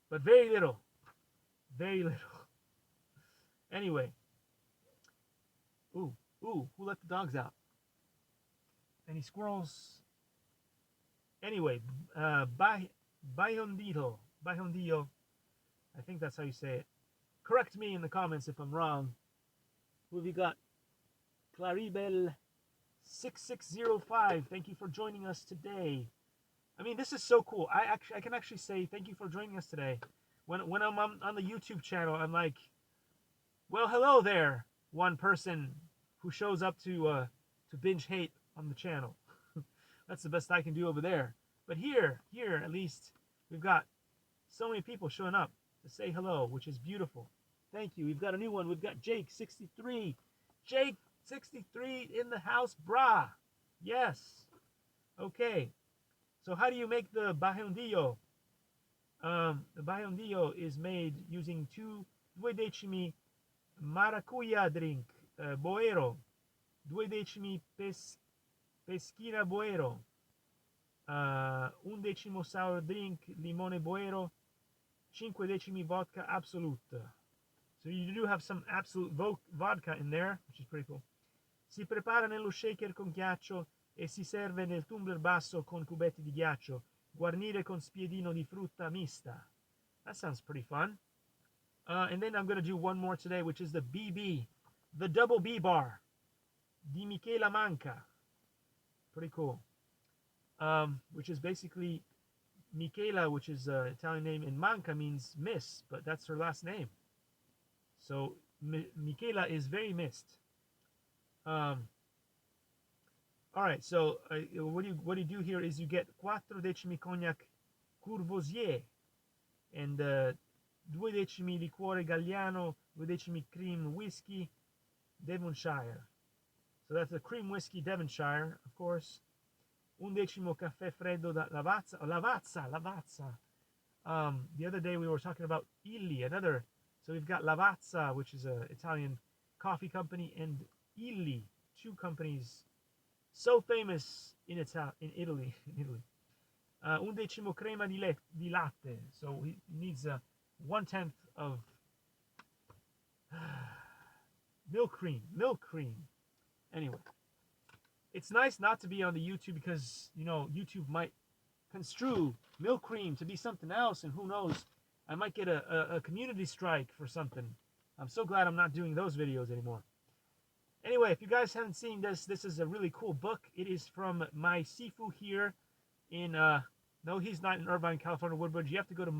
but very little. Very little. Anyway. Ooh, ooh, who let the dogs out? Any squirrels? Anyway, Bayondito. Bayondillo. I think that's how you say it. Correct me in the comments if I'm wrong. Who have you got? Claribel6605. Thank you for joining us today. I mean, this is so cool. I can actually say thank you for joining us today. When I'm on the YouTube channel, I'm like, well, hello there, one person who shows up to binge hate on the channel. That's the best I can do over there. But here at least, we've got so many people showing up to say hello, which is beautiful. Thank you. We've got a new one. We've got Jake63. Jake63 in the house, brah. Yes. Okay. So how do you make the bajondillo? The bajondillo is made using 2 decimi maracuya drink, boero, 2 decimi peschina boero, 1 decimo sour drink, limone boero, 5 decimi vodka absolute. So you do have some absolute vodka in there, which is pretty cool. Si prepara nello shaker con ghiaccio e si serve nel tumbler basso con cubetti di ghiaccio. Guarnire con spiedino di frutta mista. That sounds pretty fun. And then I'm going to do one more today, which is the BB, the double B bar, di Michela Manca. Pretty cool. Which is basically Michela, which is an Italian name, and Manca means miss, but that's her last name. So Michela is very missed. All right, so what you do here is you get 4 decimi cognac Courvoisier and 2 decimi liquore Galliano, 2 decimi cream whiskey Devonshire. So that's a cream whiskey Devonshire, of course. 1 decimo caffè freddo da Lavazza. Oh, Lavazza. The other day we were talking about Illy, another. So we've got Lavazza, which is an Italian coffee company, and Illy, 2 companies so famous in Italy. 1 decimo crema di latte. So he needs 1/10 of milk cream. Anyway, it's nice not to be on the YouTube because, you know, YouTube might construe milk cream to be something else, and who knows, I might get a community strike for something. I'm so glad I'm not doing those videos anymore. Anyway, if you guys haven't seen this, this is a really cool book. It is from my Sifu here in, no, he's not in Irvine, California, Woodbridge. You have to go to